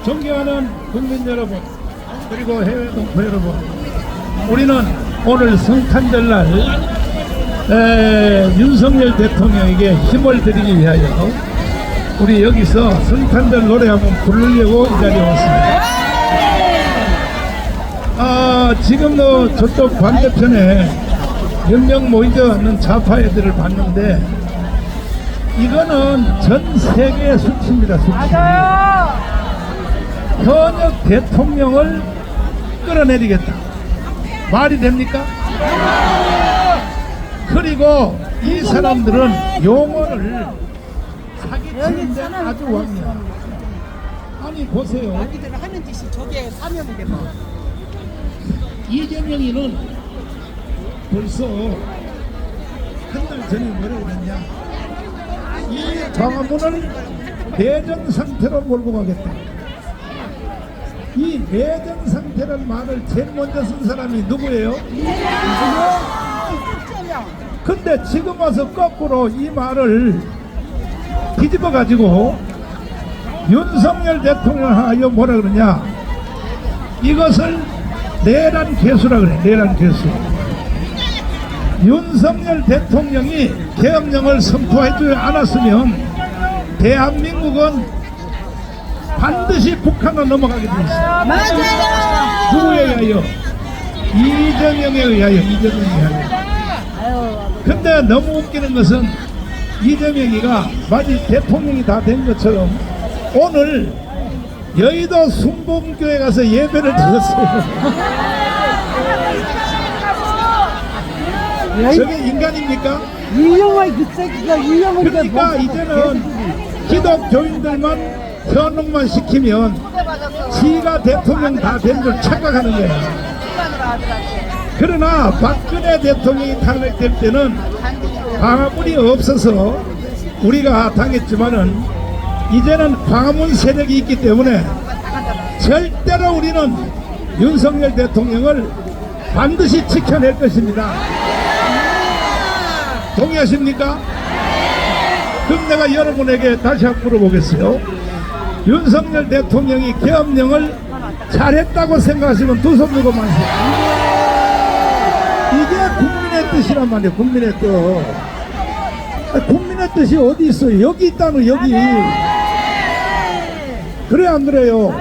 존경하는 국민 여러분, 그리고 해외 동포 여러분, 우리는 오늘 성탄절날 윤석열 대통령에게 힘을 드리기 위하여 우리 여기서 성탄절 노래 한번 부르려고 이 자리에 왔습니다. 지금도 저쪽 반대편에 몇 명 모이져 있는 좌파 애들을 봤는데 이거는 전 세계의 수치입니다. 수치. 현역 대통령을 끌어내리겠다. 말이 됩니까? 그리고 이 사람들은 용어를 사기치는데 아주 왕이야. 아니 보세요. 자기들 하는 짓이 저게 사명인데 뭐. 이재명이는 벌써 한 달 전에 뭐라고 했냐, 이 광화문을 내전 상태로 몰고 가겠다. 이 내전 상태라는 말을 제일 먼저 쓴 사람이 누구예요? 근데 지금 와서 거꾸로 이 말을 뒤집어 가지고 윤석열 대통령하여 뭐라 그러냐, 이것을 내란 개수라 그래. 내란 개수. 윤석열 대통령이 계엄령을 선포해주지 않았으면 대한민국은 반드시 북한으로 넘어가게 돼 있어요. 맞아요. 누구에 의하여? 이재명에 의하여. 이재명에 의하여. 근데 너무 웃기는 것은 이재명이가 마치 대통령이 다 된 것처럼 오늘 여의도 순복음교회 가서 예배를 드렸어요. 저게 인간입니까? 이용을 그 새끼가 이용을 그러니까 이제는 기독교인들만 현혹만 시키면 지가 대통령 다 된 줄 착각하는 거예요. 그러나 박근혜 대통령이 탄핵될 때는 광화문이 없어서 우리가 당했지만은 이제는 광화문 세력이 있기 때문에 절대로 우리는 윤석열 대통령을 반드시 지켜낼 것입니다. 동의하십니까? 그럼 내가 여러분에게 다시 한번 물어보겠어요. 윤석열 대통령이 계엄령을 잘했다고 생각하시면 두 손 들고 마세요. 이게 국민의 뜻이란 말이에요. 국민의 뜻. 국민의 뜻이 어디 있어요? 여기 있다는, 여기. 그래 안 그래요?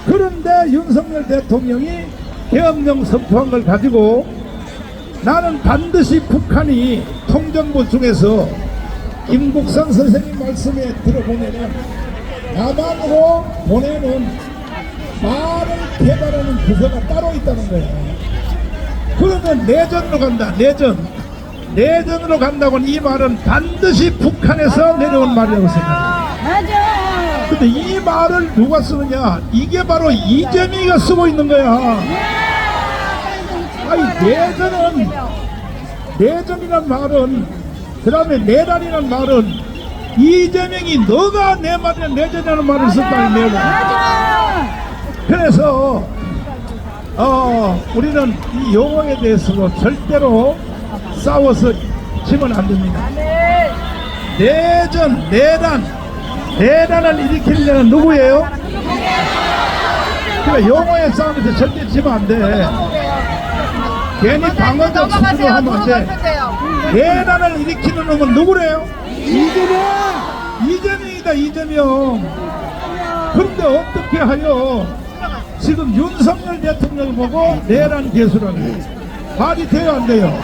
그런데 윤석열 대통령이 계엄령 선포한 걸 가지고 나는 반드시 북한이 통정부 중에서 김국선 선생님 말씀에 들어보면은 남한으로 보내는 말을 개발하는 부서가 따로 있다는 거예요. 그러면 내전으로 간다. 내전으로 간다고는 이 말은 반드시 북한에서 내려온 말이라고 생각합니다. 맞아. 근데 이 말을 누가 쓰느냐? 이게 바로 이재명이가 쓰고 있는 거야. 아니 내전이란 말은, 그 다음에 내란이란 말은 이재명이 너가 내 말에 내전이라는 말을 썼다. 이 내용. 그래서 우리는 이 용어에 대해서도 절대로 싸워서 치면 안 됩니다. 내전, 내란을 일으키려는 누구예요? 그러니까 용어의 싸움에서 절대 치면 안 돼. 괜히 방어적 수준으로 하면 안 돼. 내란을 일으키는 놈은 누구래요? 이재명이다. 이재명. 그런데 어떻게 하여 지금 윤석열 대통령을 보고 내란 개수라고 해요? 말이 돼요, 안 돼요?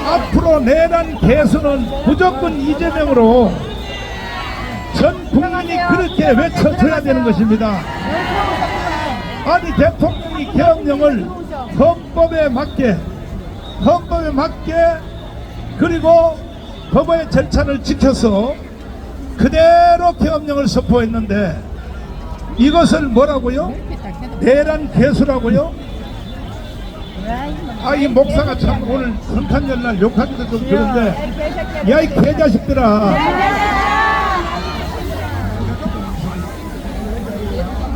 앞으로 내란 개수는 무조건 이재명으로 전 국민이 그렇게 외쳐줘야 되는 것입니다. 아니 대통령이 계엄령을 헌법에 맞게 그리고 법의 절차를 지켜서 그대로 계엄령을 선포했는데 이것을 뭐라고요? 내란 개수라고요? 이 목사가 참 오늘 성탄절날 욕하기도 좀 그런데, 야 이 개자식들아,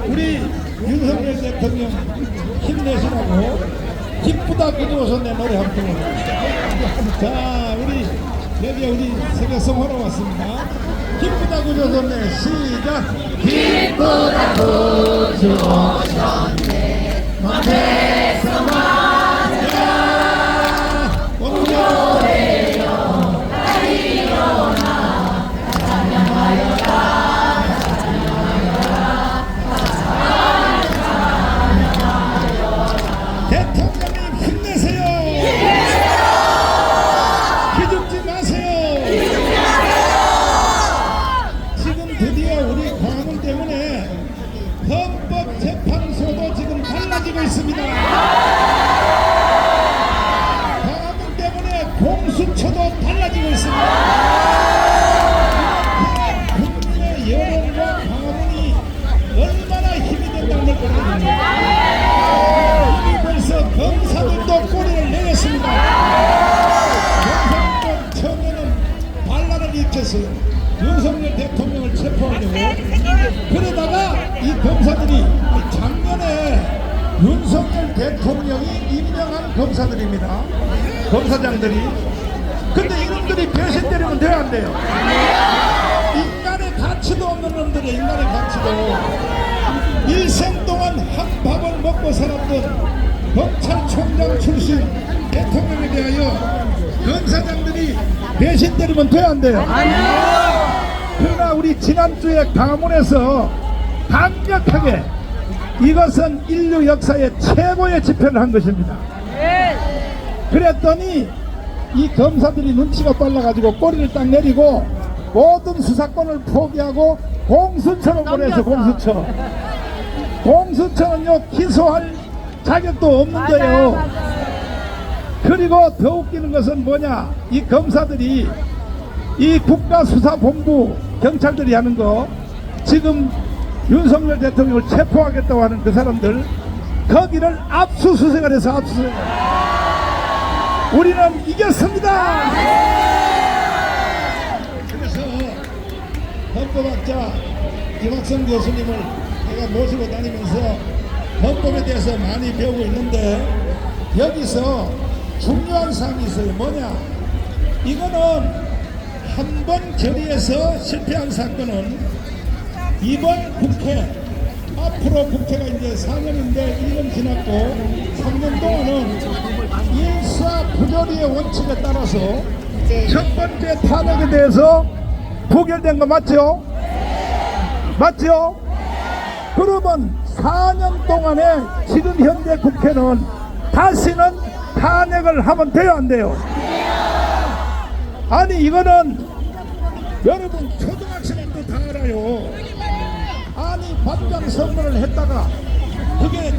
우리 윤석열 대통령 힘내시라고 기쁘다 그녀서 내 노래 한 번. 자, 우리 여기 우리 세계성 하러 왔습니다. 기쁘다 그녀서 내 시작. 기쁘다 그녀서 내 맘에서 말야 오늘요 일어나 찬양하여라. 대통령님 힘내세요. 기죽지 마세요. 지금 드디어 우리 광화문 때문에 헌법재판소도 지금 달라지고 있습니다. 광화문 때문에 공수처도 달라지고 있습니다. 이렇게 국민의 여론과 광화문이 얼마나 힘이 된다는 걸 보여줍니다. 벌써 검사들도 꼬리를 내렸습니다. 검사들도 처음에는 반란을 일으켜서 윤석열 대통령을 체포하려고 그러다가 이 검사들이 작년에 윤석열 대통령이 임명한 검사들입니다. 검사장들이. 근데 이놈들이 배신 때리면 돼야 안 돼요. 인간의 가치도 없는 놈들이 인간의 가치도 일생 동안 한 밥을 먹고 살았던 검찰총장 출신 대통령에 대하여 검사장들이 배신 때리면 돼야 안 돼요. 그러나 우리 지난주에 강화문에서 강력하게 이것은 인류 역사의 최고의 집회를 한 것입니다. 그랬더니 이 검사들이 눈치가 빨라가지고 꼬리를 딱 내리고 모든 수사권을 포기하고 공수처로 보내서 공수처. 공수처는요 기소할 자격도 없는데요. 그리고 더 웃기는 것은 뭐냐, 이 검사들이 이 국가수사본부 경찰들이 하는 거 지금 윤석열 대통령을 체포하겠다고 하는 그 사람들 거기를 압수수색을 해서 압수수색. 우리는 이겼습니다. 그래서 헌법학자 이학성 교수님을 제가 모시고 다니면서 헌법에 대해서 많이 배우고 있는데 여기서 중요한 사항이 있어요. 뭐냐, 이거는 한 번 결의해서 실패한 사건은 이번 국회, 앞으로 국회가 이제 4년인데 1년 지났고 3년 동안은 일사부조리의 원칙에 따라서 첫 번째 탄핵에 대해서 부결된 거 맞죠? 맞죠? 그러면 4년 동안에 지금 현재 국회는 다시는 탄핵을 하면 돼요 안 돼요? 아니 이거는 여러분 초등학생도 다 알아요. 아니 반장 선거를 했다가 그게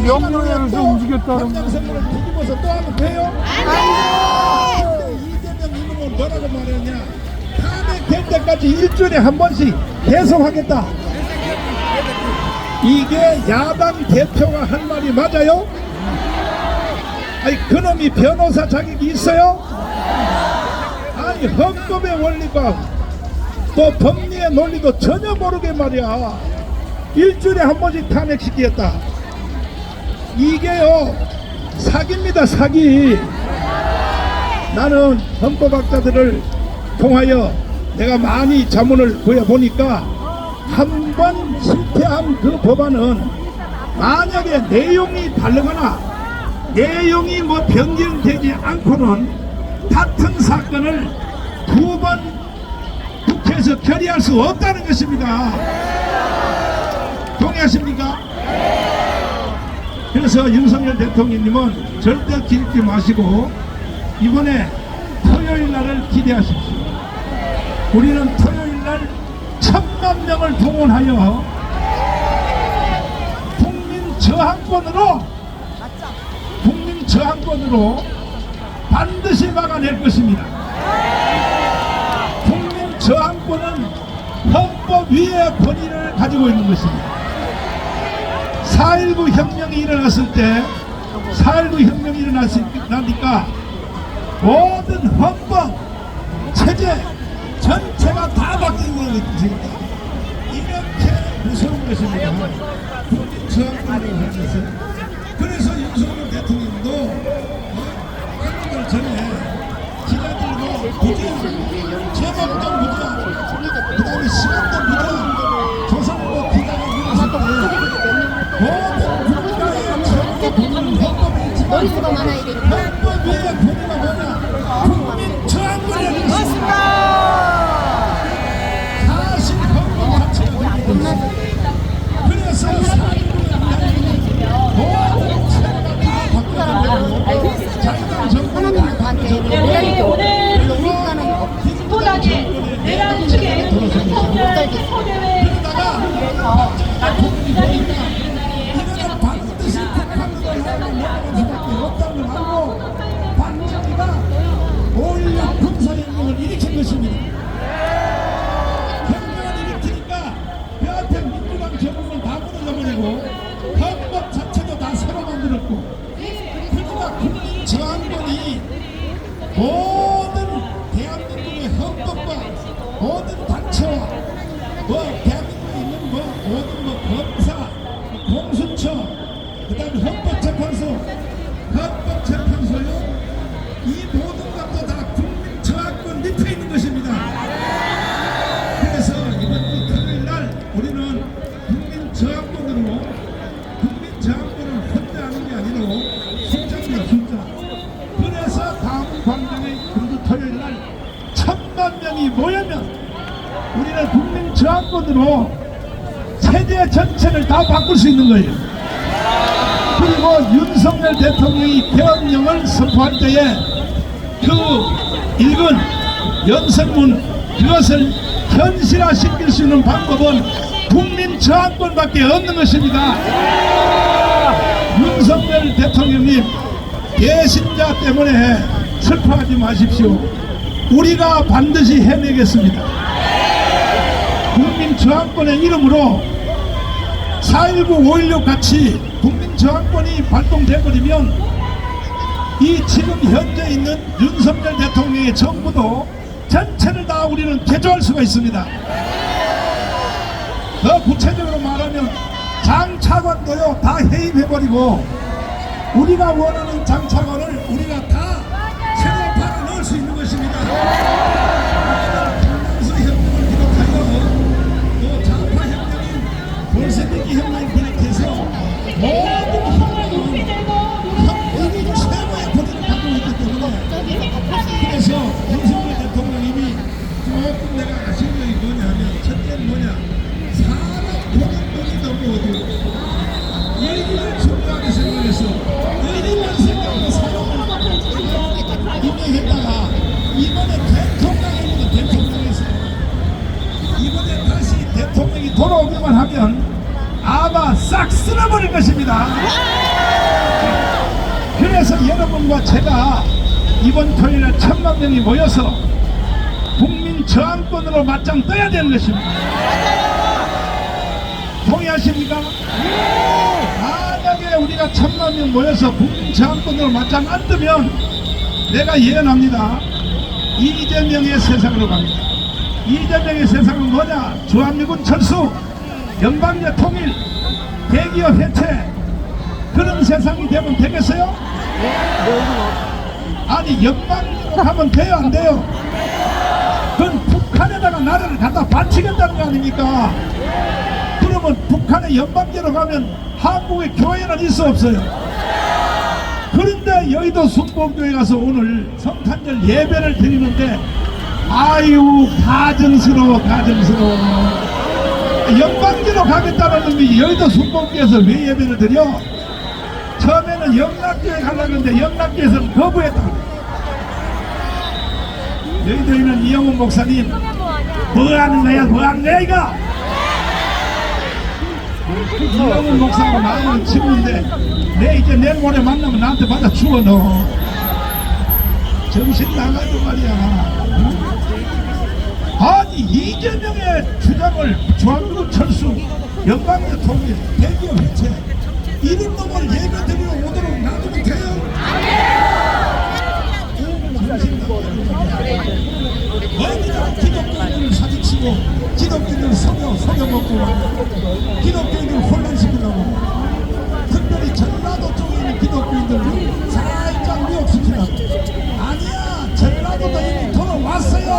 명령에서 움직였다는 반장 선거를 뒤집어서 또 하면 돼요? 아니요. 근데 이재명 이놈은 뭐라고 말했냐, 탄핵될 때까지 일주일에 한 번씩 계속하겠다. 이게 야당 대표가 한 말이 맞아요? 아니 그놈이 변호사 자격이 있어요? 아니 헌법의 원리가 또 법리의 논리도 전혀 모르게 말이야 일주일에 한 번씩 탄핵시키겠다. 이게요 사기입니다, 사기. 나는 헌법학자들을 통하여 내가 많이 자문을 구해보니까 한 번 실패한 그 법안은 만약에 내용이 다르거나 내용이 뭐 변경되지 않고는 같은 사건을 두 번 국회에서 결의할 수 없다는 것입니다. 동의하십니까? 그래서 윤석열 대통령님은 절대 기죽지 마시고 이번에 토요일 날을 기대하십시오. 우리는 토요일 날 1000만 명을 동원하여 국민 저항권으로 반드시 막아낼 것입니다. 국민 저항권은 헌법 위의 권위를 가지고 있는 것입니다. 4.19 혁명이 일어났을 때 4.19 혁명이 일어나니까 모든 헌법 체제 전체가 다 바뀐 거거든요. 이렇게 무서운 것입니다. 국민 저항권을 하면서 그래서 윤석열 대통령도 한 달 전에 기자들도 부정, 제목도 부정, 그 다음에 시간도 부정, 조선일보 기자가 물었을 때 모든 국가의 최고 본인은 헌법에 있지만 머릿수가 많아야 되니까. 헌법 위에 본인은 뭐냐? 국민 저항권을 했습니다. 사실 헌법 자체가 됩니다. 그래서 모든 체제가 다 바뀌어가고 자기당 정권이 다 바뀌어가고 오늘 스포단의 내란 측의 윤석열 소대회 위해서 나는 기자님들 이거는 반드시 북한으로 하는 수밖에 없다는 걸 알고 반정이가 5.16 군사혁명을 일으킨 것입니다. 혁명을 일으키니까 그 앞에 민주당 정부는 다 무너져버리고 헌법 자체도 다 새로 만들었고 그러니까 국민 저항권이 모든 대한민국의 헌법과 모든 단체와 대한민국에 있는 모든 검사, 공수처, 그 다음에 헌법재판소요, 이 모든 것도 다 국민 저항권 밑에 있는 것입니다. 그래서 이번 주 토요일 날 우리는 국민 저항권으로 국민 저항권을 혼자 하는 게 아니라 숫자입니다, 숫자. 그래서 다음 광장의 금주 토요일 날 1,000만 명이 모이면 우리는 국민 저항권으로 체제 전체를 다 바꿀 수 있는 거예요. 그리고 윤석열 대통령이 계엄령을 선포할 때에 그 읽은 연설문 그것을 현실화시킬 수 있는 방법은 국민 저항권밖에 없는 것입니다. 윤석열 대통령님 배신자 때문에 슬퍼하지 마십시오. 우리가 반드시 해내겠습니다. 국민 저항권의 이름으로 4.19, 5.16 같이 국민 저항권이 발동돼버리면 이 지금 현재 있는 윤석열 대통령의 정부도 전체를 다 우리는 개조할 수가 있습니다. 더 구체적으로 말하면 장차관도요 다 해임해버리고 우리가 원하는 장차관을 우리가 다 새로 팔아 넣을 수 있는 것입니다. 김남수 혁명을 비롯하여 또 좌파 혁명인 볼세비키 혁명을 비롯해서 모든 혁명이 최고의 권위를 가지고 있기 때문에 그래서 윤석열 대통령님이 조금 내가 아쉬운 점이 뭐냐면 첫째는 뭐냐 사람 보는 너무 어두워 의리를 중요하게 생각해서 의리만 생각하고 사람을 임명했다가 이번에 대통령에서 이번에 다시 대통령이 돌아오기만 하면 아마 싹 쓸어버릴 것입니다. 그래서 여러분과 제가 이번 토요일에 1,000만 명이 모여서 국민 저항권으로 맞짱 떠야 되는 것입니다. 동의하십니까? 만약에 우리가 1,000만 명 모여서 국민 저항권으로 맞짱 안 뜨면 내가 예언합니다. 이재명의 세상으로 갑니다. 이재명의 세상은 뭐냐? 주한미군 철수, 연방제 통일, 대기업 해체 그런 세상이 되면 되겠어요? 아니 연방제로 가면 돼요 안 돼요? 그건 북한에다가 나라를 갖다 바치겠다는 거 아닙니까? 그러면 북한의 연방제로 가면 한국의 교회는 있어 없어요? 그런데 여의도 순복교회 가서 오늘 성탄절 예배를 드리는데 아유 가정스러워 연방제로 가겠다는 놈이 여의도 순복교회에서 왜 예배를 드려? 처음에는 영락교회 가려고 했는데 영락교회에서는 거부했다고. 여의도에 있는 이영훈 목사님 뭐하는 거야 이거? 이영훈 목사하고 나는 친구인데 내 이제 내일 모레 만나면 나한테 받아 죽어 너. 정신 나가지고 말이야. 아니 이재명의 주장을 주한미군 철수, 연방제 통일, 대기업 해체 이런 놈을 예배 드리러 오도록 놔두면 돼요? 정신 나가지고 말이야. 어디다가 기독교인을 사기치고 가지고 기독교인들 속여먹고 기독교인들 혼란시키려고 특별히 전라도 쪽에 있는 기독교인들을 살짝 미혹시키려고. 아니야, 전라도도 이미 돌아왔어요.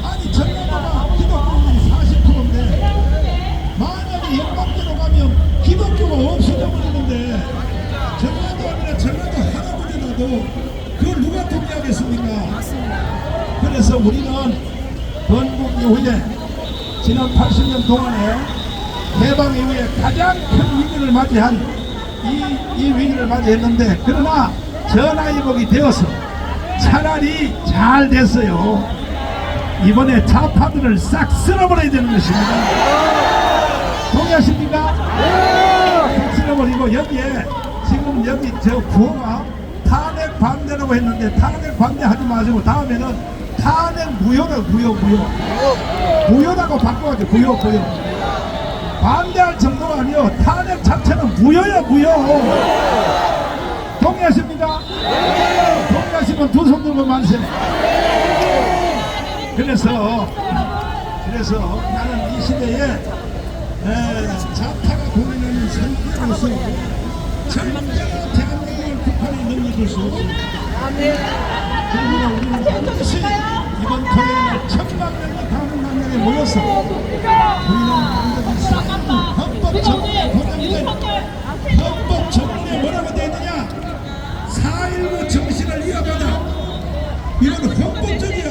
아니 전라도가 기독교인들이 40%인데 만약에 영광대로 가면 기독교가 없어져 버리는데 전라도 아니라 전라도 할아버지라도 그걸 누가 동의하겠습니까? 그래서 우리는 건국 이후에 지난 80년 동안에 해방 이후에 가장 큰 위기를 맞이한 이 위기를 맞이했는데, 그러나 전화위복이 되어서 차라리 잘 됐어요. 이번에 좌파들을 싹 쓸어버려야 되는 것입니다. 동의하십니까? 싹 쓸어버리고 여기에 지금 여기 저 구호가 탄핵 반대라고 했는데 탄핵 반대하지 마시고 다음에는 탄핵 무효라고 무효라고 바꿔가지고 무효 반대할 정도가 아니요, 탄핵 자체는 무효야 무효. 동의하십니까? 동의하시면 두 손 들고 만세. 그래서 나는 이 시대에 좌파가 고민하는 선택으로서 정말로 대한민국을 북한에 넘겨줄 수 없습니다. 그러나 우리는 반드시 이번 토요일에 1000만 명이 강릉강변에 모여서 우리는 반드시 헌법 정부의 보장된 헌법 정부에 뭐라고 되어 있느냐, 4.19 정신을 이어가다. 이건 헌법적이야.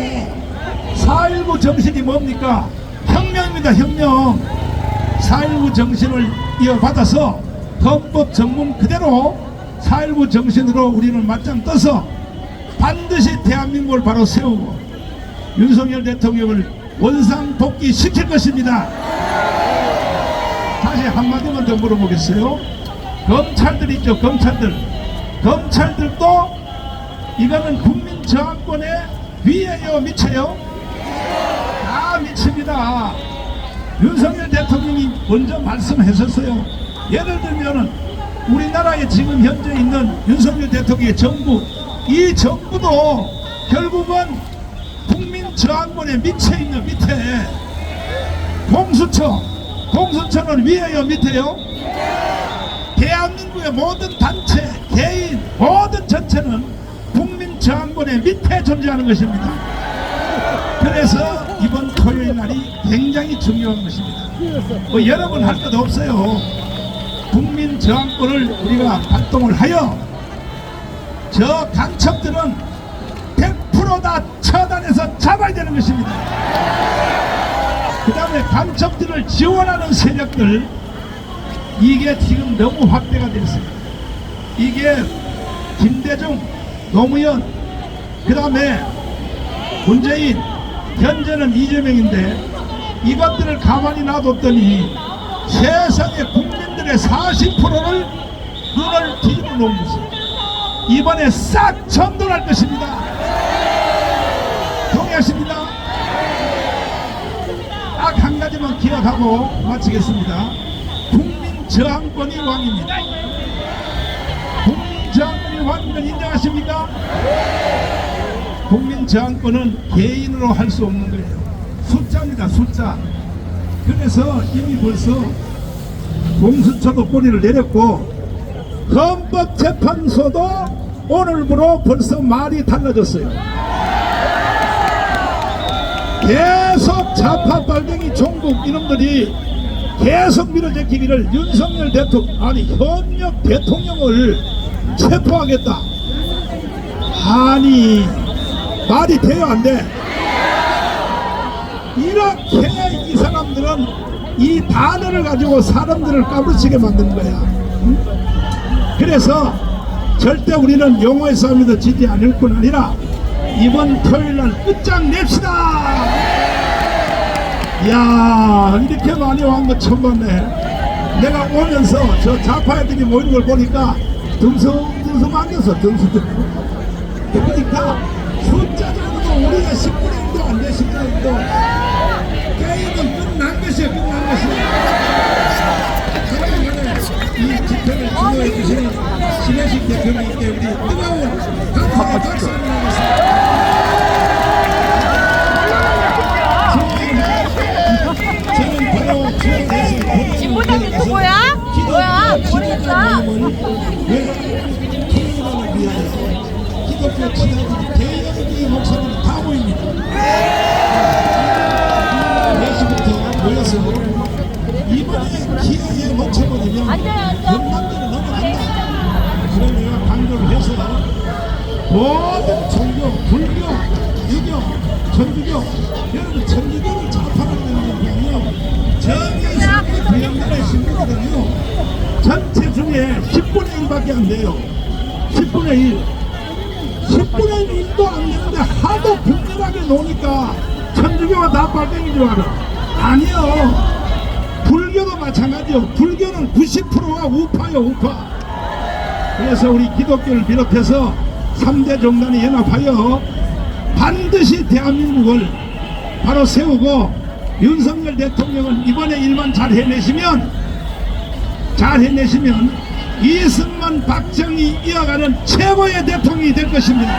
4.19 정신이 뭡니까? 혁명입니다. 혁명. 4.19 정신을 이어받아서 헌법 정문 그대로 4.19 정신으로 우리는 맞짱 떠서 반드시 대한민국을 바로 세우고 윤석열 대통령을 원상 복귀시킬 것입니다. 다시 한마디만 더 물어보겠어요. 검찰들 있죠, 검찰들도 이거는 국민 저항권의 위에요, 밑에요? 다 밑입니다. 윤석열 대통령이 먼저 말씀하셨어요. 예를 들면은 우리나라에 지금 현재 있는 윤석열 대통령의 정부, 이 정부도 결국은 국민 저항권의 밑에 있는 밑에. 공수처는 위에요, 밑에요? 대한민국의 모든 단체, 개인, 모든 전체는 국민 저항권의 밑에 존재하는 것입니다. 그래서 이번 토요일 날이 굉장히 중요한 것입니다. 여러 번 할 것도 없어요. 국민 저항권을 우리가 발동을 하여 저 간첩들은 100% 다 처단해서 잡아야 되는 것입니다. 그 다음에 간첩들을 지원하는 세력들, 이게 지금 너무 확대가 되었습니다. 이게 김대중, 노무현, 그 다음에 문재인, 현재는 이재명인데 이것들을 가만히 놔뒀더니 세상의 국민들의 40%를 눈을 뒤집어 놓은 것입니다. 이번에 싹 전돌할 것입니다. 동의하십니다? 딱 한 가지만 기억하고 마치겠습니다. 국민 저항권이 왕입니다. 국민 저항권이 왕인 걸 인정하십니까? 국민 저항권은 개인으로 할 수 없는 거예요. 숫자입니다, 숫자. 그래서 이미 벌써 공수처도 꼬리를 내렸고 헌법재판소도 오늘부로 벌써 말이 달라졌어요. 계속 좌파 빨갱이 종북 이놈들이 계속 밀어제기기를 윤석열 대통령, 아니 현역 대통령을 체포하겠다. 아니 말이 돼요, 안 돼? 이렇게 이 사람들은 이 단어를 가지고 사람들을 까불치게 만드는 거야. 그래서 절대 우리는 용어의 싸움에도 지지 않을 뿐 아니라 이번 토요일날 끝장냅시다. 이야, 이렇게 많이 온 거 처음 봤네. 내가 오면서 저 좌파 애들이 모이는 걸 보니까 듬성듬성하면서 그러니까 숫자적으로 우리가 10분의 1도 안 돼. 10분의 1도 게임은 끝난 것이야. 이 집회를 주도해 주시는 신혜식 대표님께 우리 뜨거운 감사의 박수를 보내겠습니다. 힘을 통일을 위하여 기독교 지도자들이 대형주의 목사들이 다 모입니다. 4시부터 모여서 이번에 기회에 놓쳐버리면 연방대로 넘어간다. 그걸 내가 강조를 해서 모든 종교, 불교, 유교, 천주교, 여러분 천주교를 좌파라는 거는요, 정의 신부, 부양단의 신부거든요. 전체 중에 10분의 1밖에 안 돼요. 10분의 1. 10분의 1도 안 되는데 하도 격렬하게 노니까 천주교가 다 빨갱인 줄 알아. 아니요. 불교도 마찬가지요. 불교는 90%가 우파요, 우파. 그래서 우리 기독교를 비롯해서 3대 종단이 연합하여 반드시 대한민국을 바로 세우고 윤석열 대통령은 이번에 일만 잘 해내시면 이승만 박정희 이어가는 최고의 대통령이 될 것입니다.